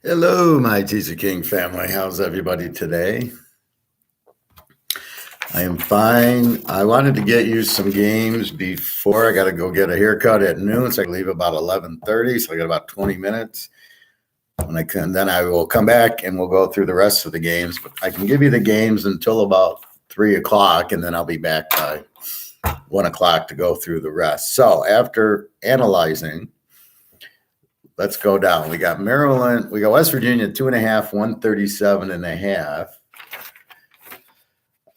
Hello, my Teaserking family. How's everybody today? I am fine. I wanted to get you some games before I got to go get a haircut at noon, so I leave about 11:30. So I got about 20 minutes. When I can, then I will come back and we'll go through the rest of the games. But I can give you the games until about 3 o'clock, and then I'll be back by 1 o'clock to go through the rest. So after analyzing, let's go down. We got Maryland. We got West Virginia 2.5,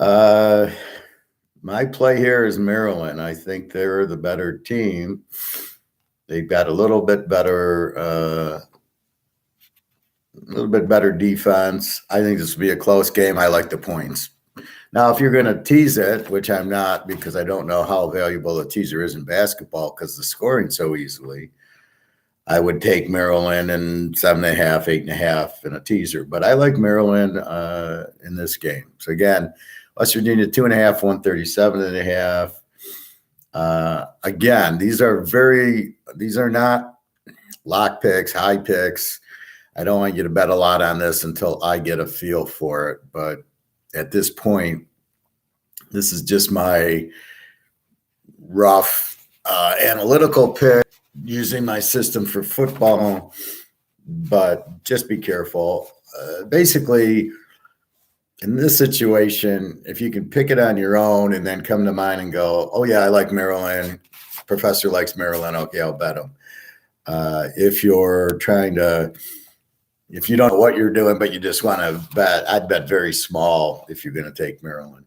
137.5. My play here is Maryland. I think they're the better team. They've got a little bit better defense. I think this will be a close game. I like the points. Now, if you're going to tease it, which I'm not because I don't know how valuable a teaser is in basketball because the scoring so easily, I would take Maryland and 7.5, 8.5 in a teaser. But I like Maryland in this game. So again, West Virginia 2.5, 137.5. Again, these are not lock picks, high picks. I don't want you to bet a lot on this until I get a feel for it. But at this point, this is just my rough analytical pick using my system for football. But just be careful. Basically, in this situation, if you can pick it on your own and then come to mine and go, oh, yeah, I like Maryland. Professor likes Maryland. Okay, I'll bet him. If you don't know what you're doing, but you just want to bet, I'd bet very small if you're going to take Maryland.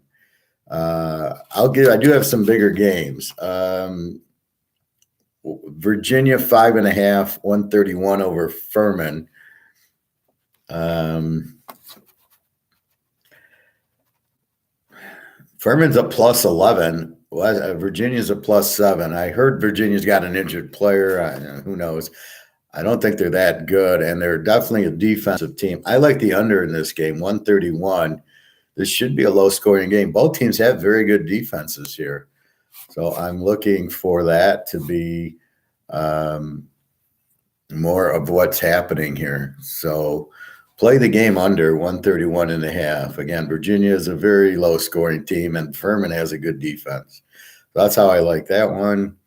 I do have some bigger games. Virginia 5.5, 131 over Furman. Furman's a plus 11. Virginia's a plus 7. I heard Virginia's got an injured player. Who knows? I don't think they're that good, and they're definitely a defensive team. I like the under in this game, 131. This should be a low-scoring game. Both teams have very good defenses here. So I'm looking for that to be more of what's happening here. So play the game under 131.5. Again, Virginia is a very low-scoring team, and Furman has a good defense. So that's how I like that one.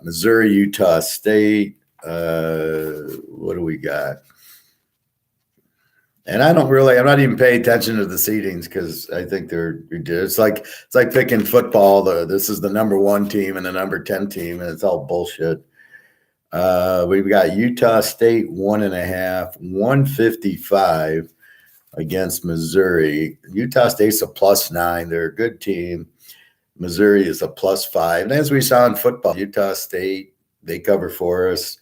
Missouri, Utah State. What do we got? And I'm not even paying attention to the seedings because I think it's like picking football. This is the number 1 team and the number 10 team, and it's all bullshit. We've got Utah State 1.5, 155 against Missouri. Utah State's a plus 9. They're a good team. Missouri is a plus 5. And as we saw in football, Utah State, they cover for us.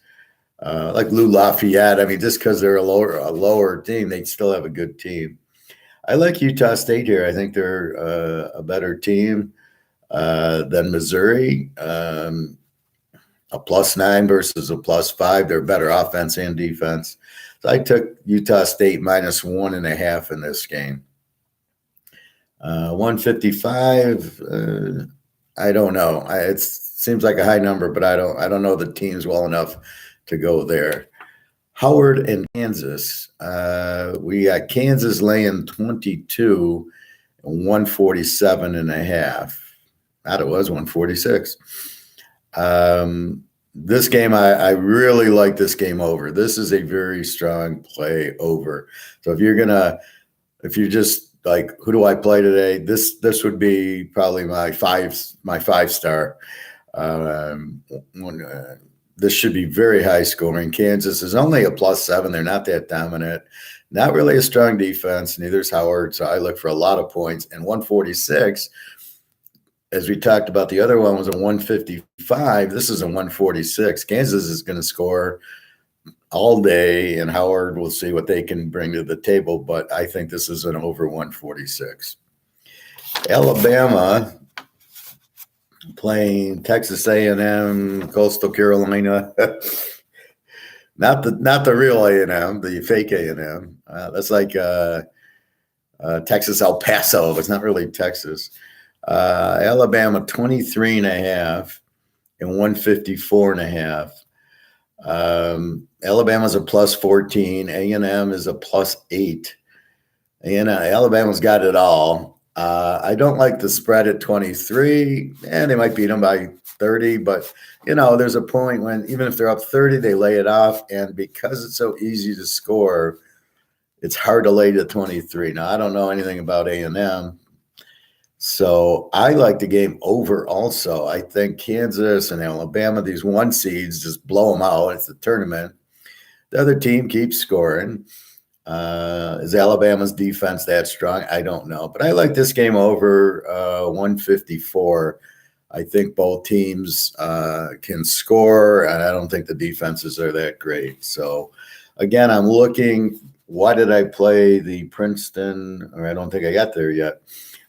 Like Lou Lafayette, I mean, just because they're a lower team, they still have a good team. I like Utah State here. I think they're a better team than Missouri. A plus 9 versus a plus 5. They're better offense and defense. So I took Utah State minus 1.5 in this game. 155. I don't know. It seems like a high number, but I don't know the teams well enough to go there. Howard and Kansas. We got Kansas laying 22, 147.5. That it was 146. This game, I really like this game over. This is a very strong play over. So if you're just like, who do I play today? This would be probably my five star. This should be very high scoring. Kansas is only a plus 7. They're not that dominant. Not really a strong defense. Neither is Howard. So I look for a lot of points. And 146, as we talked about, the other one was a 155. This is a 146. Kansas is going to score all day, and Howard will see what they can bring to the table. But I think this is an over 146. Alabama playing Texas A&M, Coastal Carolina. not the real A&M, the fake A&M. That's like Texas El Paso. It's not really Texas. Alabama 23.5 and 154.5. Alabama's a plus 14. A&M is a plus 8. And Alabama's got it all. I don't like the spread at 23, and they might beat them by 30. But, there's a point when even if they're up 30, they lay it off. And because it's so easy to score, it's hard to lay to 23. Now, I don't know anything about A&M. So I like the game over also. I think Kansas and Alabama, these 1 seeds, just blow them out. It's a tournament. The other team keeps scoring. Is Alabama's defense that strong? I don't know. But I like this game over 154. I think both teams can score, and I don't think the defenses are that great. So, again, I'm looking. Why did I play the Princeton? Or I don't think I got there yet.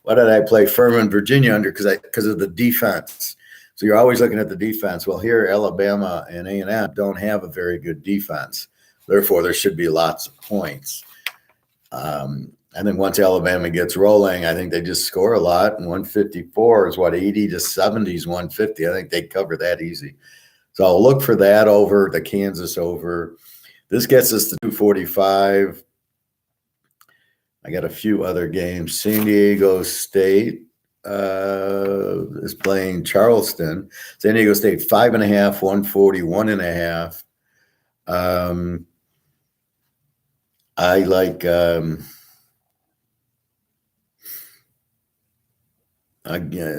Why did I play Furman, Virginia under? Because of the defense. So you're always looking at the defense. Well, here Alabama and A&M don't have a very good defense. Therefore, there should be lots of points. I think once Alabama gets rolling, I think they just score a lot. And 154 is 80 to 70 is 150. I think they cover that easy. So I'll look for that over, the Kansas over. This gets us to 245. I got a few other games. San Diego State is playing Charleston. San Diego State 5.5, 140, 1.5. I like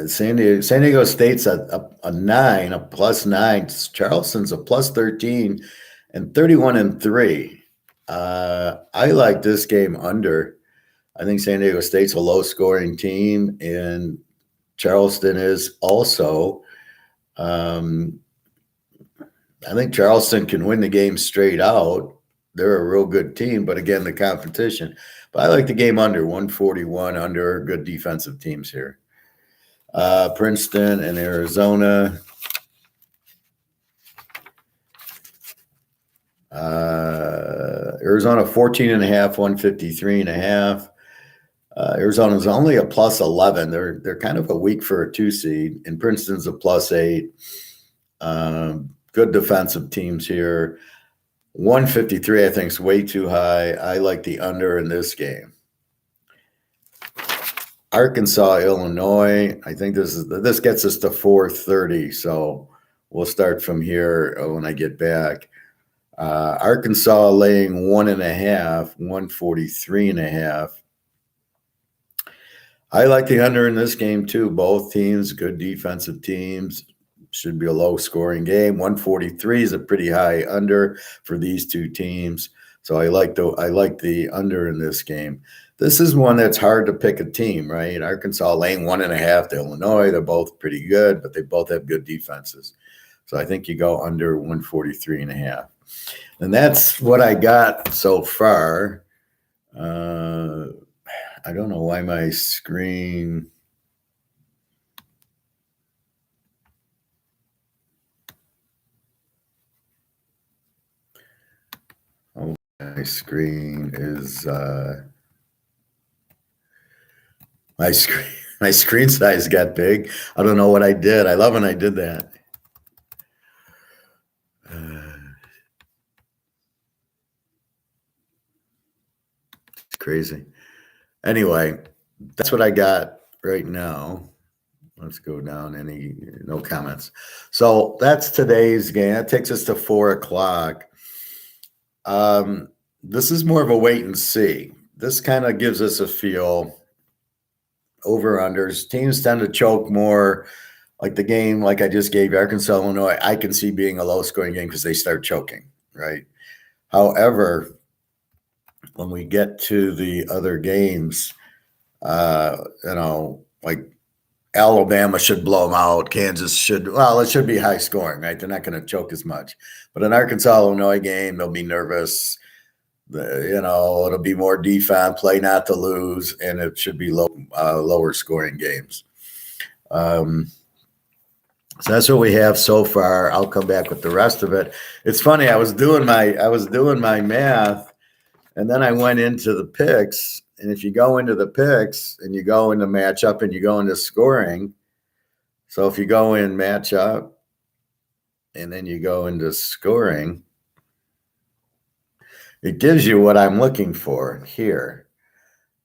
San Diego State's a 9, a plus 9. Charleston's a plus 13 and 31-3. I like this game under. I think San Diego State's a low-scoring team, and Charleston is also. I think Charleston can win the game straight out. They're a real good team, but again, the competition. But I like the game under 141 under. Good defensive teams here. Princeton and Arizona. Arizona 14.5, 153.5. Arizona's only a plus 11. They're kind of a weak for a 2 seed, and Princeton's a plus 8. Good defensive teams here. 153, I think, is way too high. I like the under in this game. Arkansas, Illinois. I think this gets us to 430. So we'll start from here when I get back. Arkansas laying 1.5, 143.5. I like the under in this game too. Both teams, good defensive teams. Should be a low-scoring game. 143 is a pretty high under for these two teams. So I like the under in this game. This is one that's hard to pick a team, right? Arkansas laying 1.5 to Illinois. They're both pretty good, but they both have good defenses. So I think you go under 143.5. And that's what I got so far. I don't know why my screen. Oh, my screen is my screen size got big. I don't know what I did. I love when I did that. It's crazy. Anyway, that's what I got right now. Let's go down. No comments. So that's today's game. That takes us to 4:00. This is more of a wait and see. This kind of gives us a feel. Over-unders. Teams tend to choke more. Like the game, like I just gave you, Arkansas, Illinois, I can see being a low-scoring game because they start choking, right? However, when we get to the other games, like Alabama should blow them out. Kansas it should be high scoring, right? They're not going to choke as much. But an Arkansas, Illinois game, they'll be nervous. It'll be more defense, play not to lose, and it should be lower scoring games. So that's what we have so far. I'll come back with the rest of it. It's funny. I was doing my math, and then I went into the picks. And if you go into the picks and you go into matchup and you go into scoring, so if you go in matchup, and then you go into scoring, it gives you what I'm looking for here.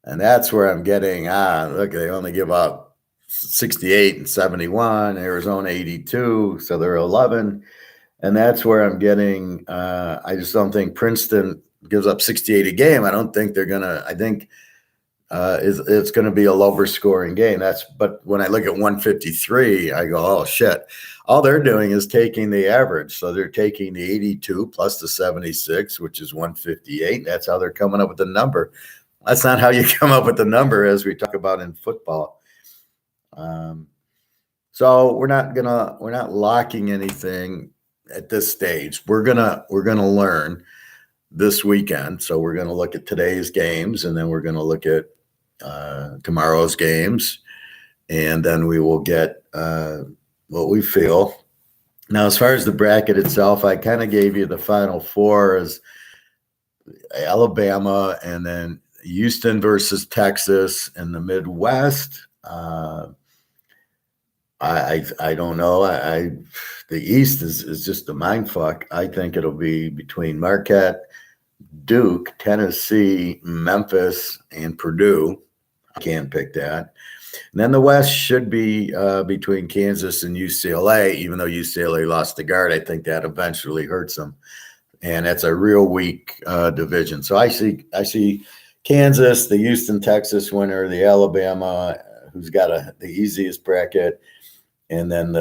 And that's where I'm getting, look, they only give up 68 and 71, Arizona 82, so they're 11. And that's where I'm getting, I just don't think Princeton gives up 68 a game. I don't think they're going to, I think it's going to be a lower scoring game. But when I look at 153, I go, oh shit. All they're doing is taking the average. So they're taking the 82 plus the 76, which is 158. That's how they're coming up with the number. That's not how you come up with the number, as we talk about in football. So we're not locking anything at this stage. We're gonna learn this weekend. So we're gonna look at today's games, and then we're gonna look at tomorrow's games, and then we will get what we feel. Now, as far as the bracket itself, I kind of gave you the Final Four as Alabama, and then Houston versus Texas in the Midwest. I don't know. The East is just a mind fuck. I think it'll be between Marquette, Duke, Tennessee, Memphis, and Purdue. I can't pick that. And then the West should be between Kansas and UCLA, even though UCLA lost the guard. I think that eventually hurts them. And that's a real weak division. So I see Kansas, the Houston, Texas winner, the Alabama, who's got the easiest bracket, and then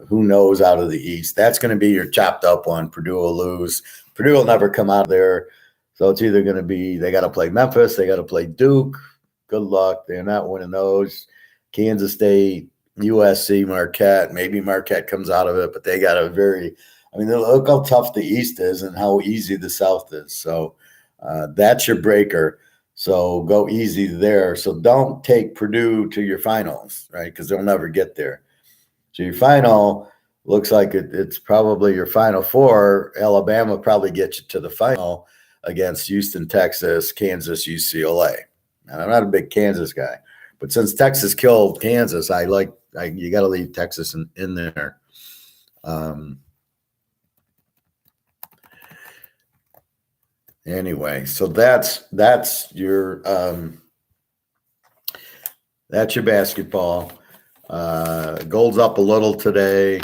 who knows out of the East. That's going to be your chopped up one. Purdue will lose. Purdue will never come out of there. So it's either going to be they got to play Memphis, they got to play Duke. Good luck. They're not winning those. Kansas State, USC, Marquette. Maybe Marquette comes out of it, but they got look how tough the East is and how easy the South is. So that's your breaker. So go easy there. So don't take Purdue to your finals, right? Because they'll never get there. So your final looks like it's probably your Final Four. Alabama probably gets you to the final against Houston, Texas, Kansas, UCLA. And I'm not a big Kansas guy, but since Texas killed Kansas, you got to leave Texas in there. Anyway, so that's your basketball. Gold's up a little today.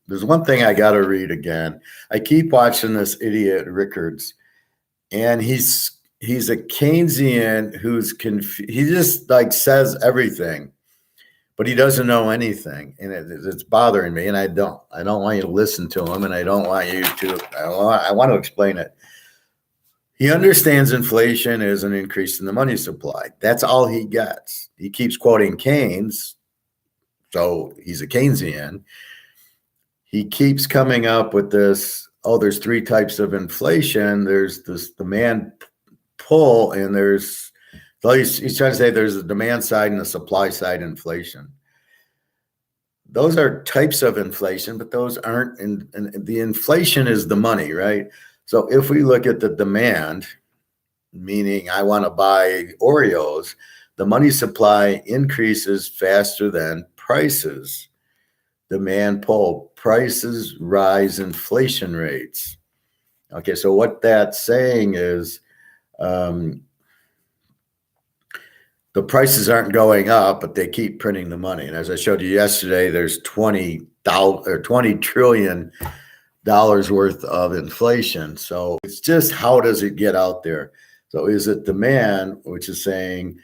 There's one thing I got to read again. I keep watching this idiot Rickards, and he's a Keynesian who's he just like says everything, but he doesn't know anything, and it's bothering me. And I don't want you to listen to him, and I don't want you to. I want to explain it. He understands inflation is an increase in the money supply. That's all he gets. He keeps quoting Keynes, so he's a Keynesian. He keeps coming up with this, there's three types of inflation. There's this demand pull, and he's trying to say there's a demand side and a supply side inflation. Those are types of inflation, but those aren't, and the inflation is the money, right? So if we look at the demand, meaning I want to buy Oreos, the money supply increases faster than prices. Demand pull, prices rise, inflation rates. Okay, so what that's saying is the prices aren't going up, but they keep printing the money. And as I showed you yesterday, there's $20 trillion worth of inflation. So it's just how does it get out there? So is it demand, which is saying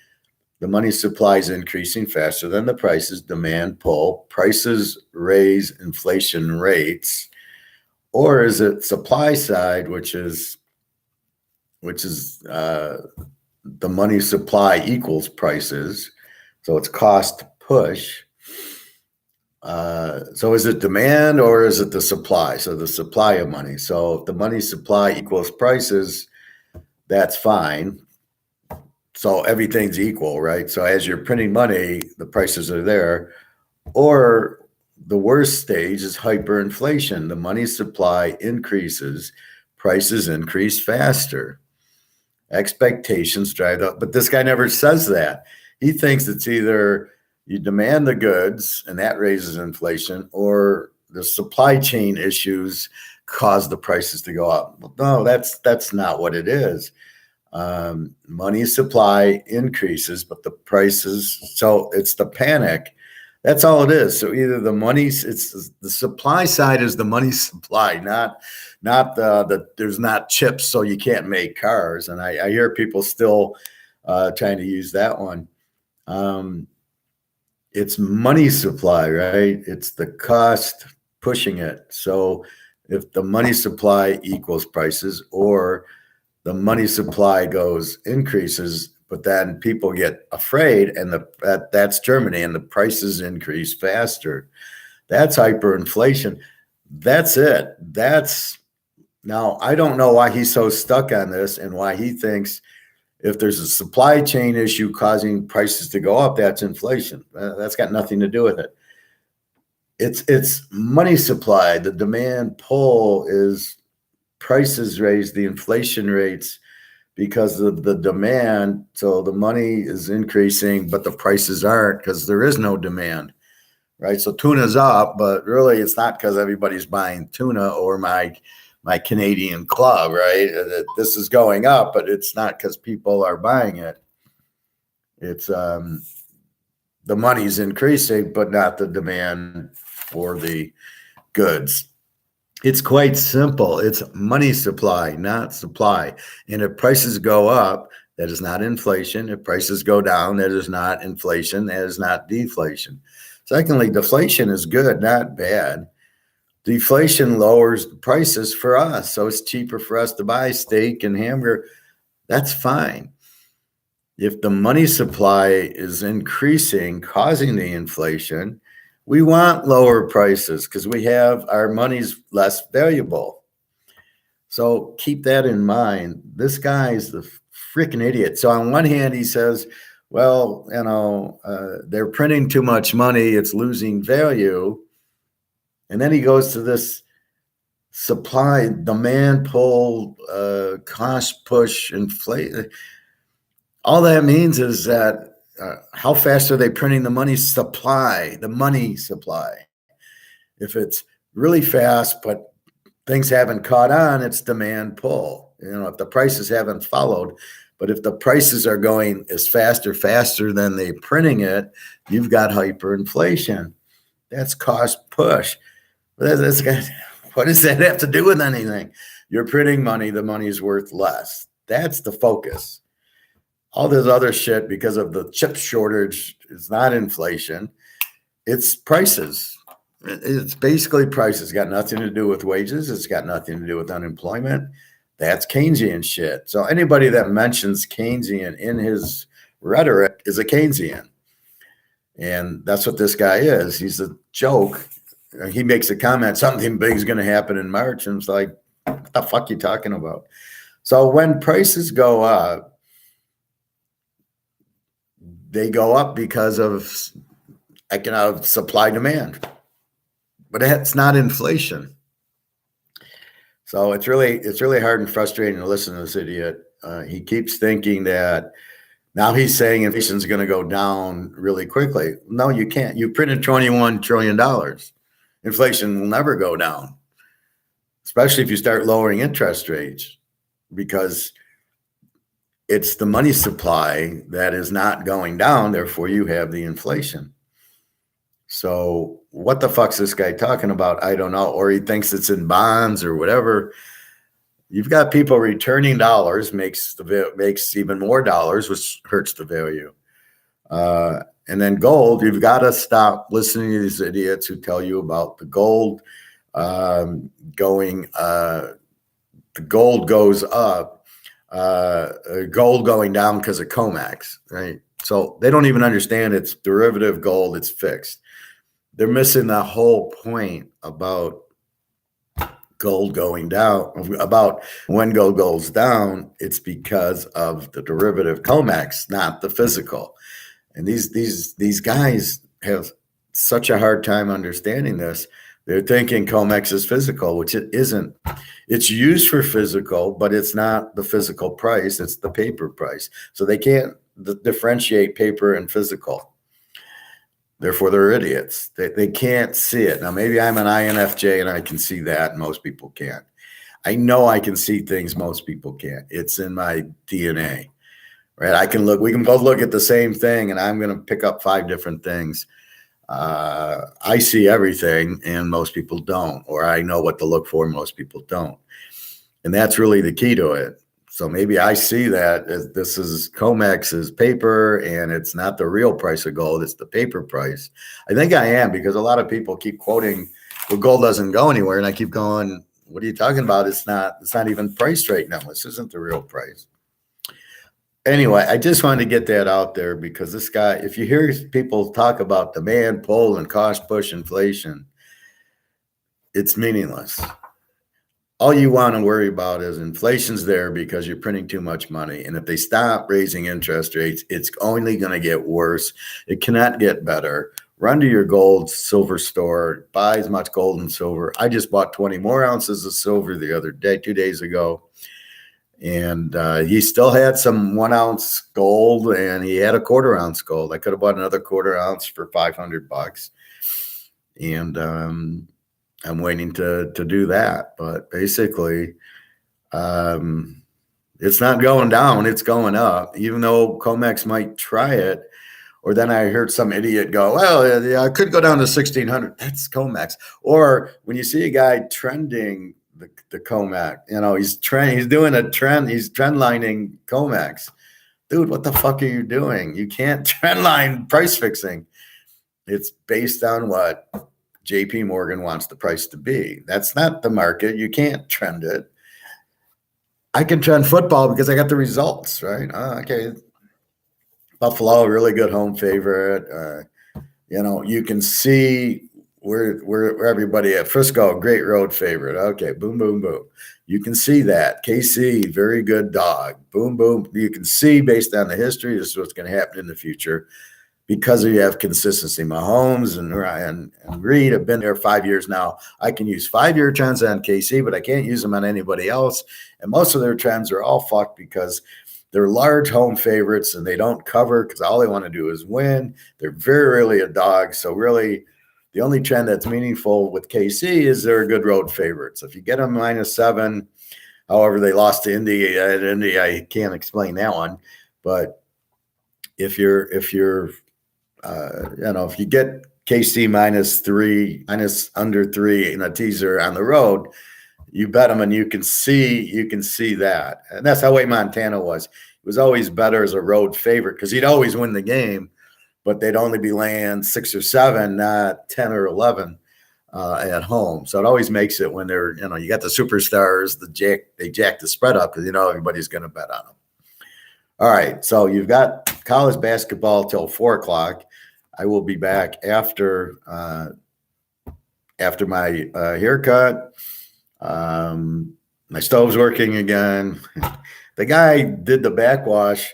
the money supply is increasing faster than the prices, demand pull, prices raise inflation rates, or is it supply side, which is the money supply equals prices, so it's cost push. So is it demand or is it the supply? So the supply of money. So if the money supply equals prices, that's fine. So everything's equal, right? So as you're printing money, the prices are there. Or the worst stage is hyperinflation. The money supply increases, prices increase faster. Expectations drive up. But this guy never says that. He thinks it's either you demand the goods and that raises inflation, or the supply chain issues cause the prices to go up. No, that's not what it is. Money supply increases, but the prices, so it's the panic. That's all it is. So either it's the supply side is the money supply, not the there's not chips, so you can't make cars. And I hear people still trying to use that one. It's money supply, right? It's the cost pushing it. So if the money supply equals prices, or the money supply increases, but then people get afraid, and that's Germany, and the prices increase faster. That's hyperinflation. That's it. Now I don't know why he's so stuck on this, and why he thinks if there's a supply chain issue causing prices to go up, that's inflation. That's got nothing to do with it. It's money supply. The demand pull is prices raise the inflation rates because of the demand. So the money is increasing, but the prices aren't, because there is no demand, right? So tuna's up, but really it's not because everybody's buying tuna, or my Canadian club, right? This is going up, but it's not because people are buying it. It's the money's increasing, but not the demand for the goods. It's quite simple. It's money supply, not supply. And if prices go up, that is not inflation. If prices go down, that is not inflation. That is not deflation. Secondly, deflation is good, not bad. Deflation lowers the prices for us, so it's cheaper for us to buy steak and hamburger. That's fine. If the money supply is increasing, causing the inflation, we want lower prices because our money's less valuable. So keep that in mind. This guy's the freaking idiot. So on one hand, he says, well, they're printing too much money, it's losing value. And then he goes to this supply, demand pull, cost push, inflation. All that means is that how fast are they printing the money supply? The money supply. If it's really fast, but things haven't caught on, it's demand pull. If the prices haven't followed, but if the prices are going as faster than they printing it, you've got hyperinflation. That's cost push. What does that have to do with anything? You're printing money, the money's worth less. That's the focus. All this other shit, because of the chip shortage, is not inflation. It's prices. It's basically prices. It's got nothing to do with wages. It's got nothing to do with unemployment. That's Keynesian shit. So anybody that mentions Keynesian in his rhetoric is a Keynesian. And that's what this guy is. He's a joke. He makes a comment, something big is going to happen in March. And it's like, what the fuck are you talking about? So when prices go up, they go up because of economic supply demand, but it's not inflation. So it's really hard and frustrating to listen to this idiot. He keeps thinking that now he's saying inflation is going to go down really quickly. No, you can't. You printed $21 trillion. Inflation will never go down, especially if you start lowering interest rates, because it's the money supply that is not going down. Therefore, you have the inflation. So what the fuck's this guy talking about? I don't know. Or he thinks it's in bonds or whatever. You've got people returning dollars, makes even more dollars, which hurts the value. And then gold, you've got to stop listening to these idiots who tell you about the gold the gold goes up, gold going down because of COMEX, right? So they don't even understand it's derivative gold, it's fixed. They're missing the whole point about gold going down, about when gold goes down, it's because of the derivative COMEX, not the physical. And these guys have such a hard time understanding this. They're thinking COMEX is physical, which it isn't. It's used for physical, but it's not the physical price. It's the paper price. So they can't differentiate paper and physical. Therefore, they're idiots. They can't see it. Now, maybe I'm an INFJ and I can see that, and most people can't. I know I can see things most people can't. It's in my DNA, right? I can look. We can both look at the same thing, and I'm going to pick up 5 different things. I see everything, and most people don't, or I know what to look for, and most people don't. And that's really the key to it. So maybe I see that as this is COMEX's paper and it's not the real price of gold, it's the paper price. I think I am, because a lot of people keep quoting, well, gold doesn't go anywhere. And I keep going, what are you talking about? It's not even priced right now. This isn't the real price. Anyway, I just wanted to get that out there, because this guy, if you hear people talk about demand pull and cost push inflation, it's meaningless. All you want to worry about is inflation's there because you're printing too much money. And if they stop raising interest rates, it's only going to get worse. It cannot get better. Run to your gold, silver store, buy as much gold and silver. I just bought 20 more ounces of silver the other day, 2 days ago. And he still had some 1 ounce gold, and he had a 1/4 ounce gold. I could have bought another 1/4 ounce for $500. And I'm waiting to do that. But basically, it's not going down, it's going up, even though COMEX might try it. Or then I heard some idiot go, well, yeah, I could go down to 1,600. That's COMEX. Or when you see a guy trending the COMEX, he's doing a trend, he's trend lining COMEX. Dude, what the fuck are you doing? You can't trend line price fixing. It's based on what JP Morgan wants the price to be. That's not the market. You can't trend it. I can trend football because I got the results, right? Okay. Buffalo, really good home favorite. You can see where everybody at. Frisco, great road favorite. Okay, boom, boom, boom. You can see that. KC, very good dog. Boom, boom. You can see based on the history, this is what's going to happen in the future. Because you have consistency. Mahomes and Reed have been there 5 years now. I can use 5-year trends on KC, but I can't use them on anybody else. And most of their trends are all fucked because they're large home favorites and they don't cover because all they want to do is win. They're very rarely a dog. So really, the only trend that's meaningful with KC is they're a good road favorite. So if you get them -7, however, they lost to Indy. At Indy, I can't explain that one. But if you get KC -3, under 3 in a teaser on the road, you bet them, and you can see that. And that's how way Montana was. It was always better as a road favorite because he'd always win the game, but they'd only be laying 6 or 7, not 10 or 11 at home. So it always makes it when they're, you got the superstars, they jack the spread up because everybody's going to bet on them. All right, so you've got college basketball till 4:00. I will be back after my haircut. My stove's working again. The guy did the backwash.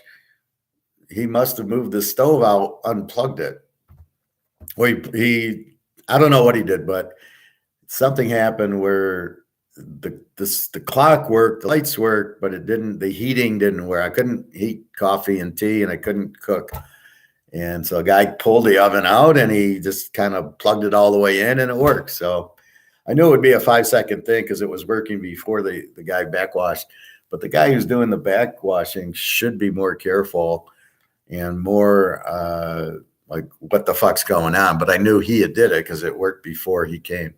He must have moved the stove out, unplugged it. Well, I don't know what he did, but something happened where the clock worked, the lights worked, but the heating didn't work. I couldn't heat coffee and tea, and I couldn't cook. And so a guy pulled the oven out and he just kind of plugged it all the way in, and it worked. So I knew it would be a 5-second thing because it was working before the guy backwashed. But the guy who's doing the backwashing should be more careful and more like, what the fuck's going on? But I knew he had did it because it worked before he came.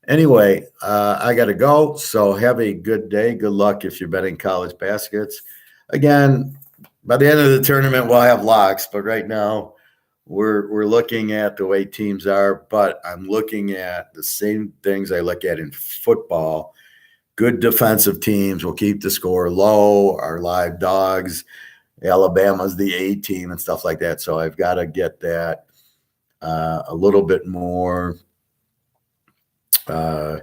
Anyway, I got to go. So have a good day. Good luck if you're betting college baskets. Again, by the end of the tournament, we'll have locks. But right now, we're looking at the way teams are. But I'm looking at the same things I look at in football. Good defensive teams will keep the score low. Our live dogs, Alabama's the A team and stuff like that. So I've got to get that a little bit more. I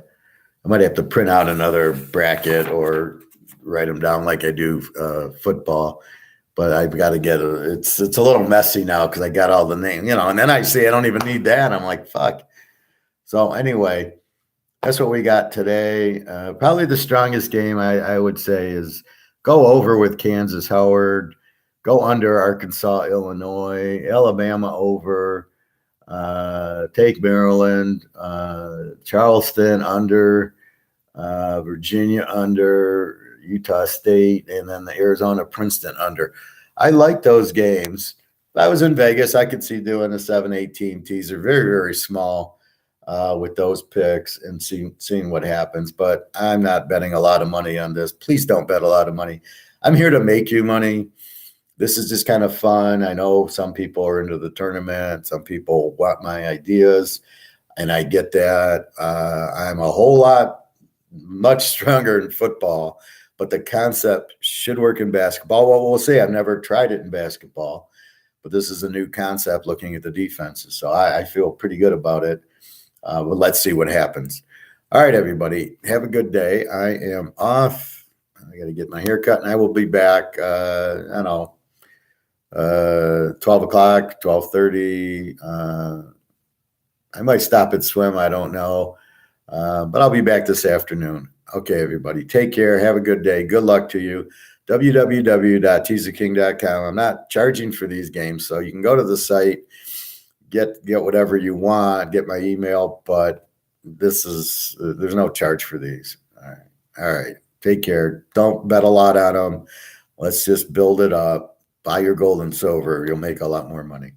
might have to print out another bracket or write them down like I do football. But I've got to get it. It's a little messy now because I got all the names, and then I see I don't even need that. I'm like, fuck. So anyway, that's what we got today. Probably the strongest game I would say is go over with Kansas Howard, go under Arkansas, Illinois, Alabama over. Take Maryland, Charleston under, Virginia under, Utah State, and then the Arizona Princeton under. I like those games. If I was in Vegas, I could see doing a 7-8 team teaser, very, very small, with those picks and seeing what happens. But I'm not betting a lot of money on this. Please don't bet a lot of money. I'm here to make you money. This is just kind of fun. I know some people are into the tournament. Some people want my ideas, and I get that. I'm a whole lot much stronger in football, but the concept should work in basketball. Well, we'll see. I've never tried it in basketball, but this is a new concept looking at the defenses. So I feel pretty good about it. But let's see what happens. All right, everybody. Have a good day. I am off. I got to get my hair cut, and I will be back, I don't know, 12 o'clock, 12:30. I might stop at swim. I don't know. But I'll be back this afternoon. Okay, everybody. Take care. Have a good day. Good luck to you. www.teaserking.com. I'm not charging for these games, so you can go to the site, get whatever you want, get my email, but there's no charge for these. All right. Take care. Don't bet a lot on them. Let's just build it up. Buy your gold and silver. You'll make a lot more money.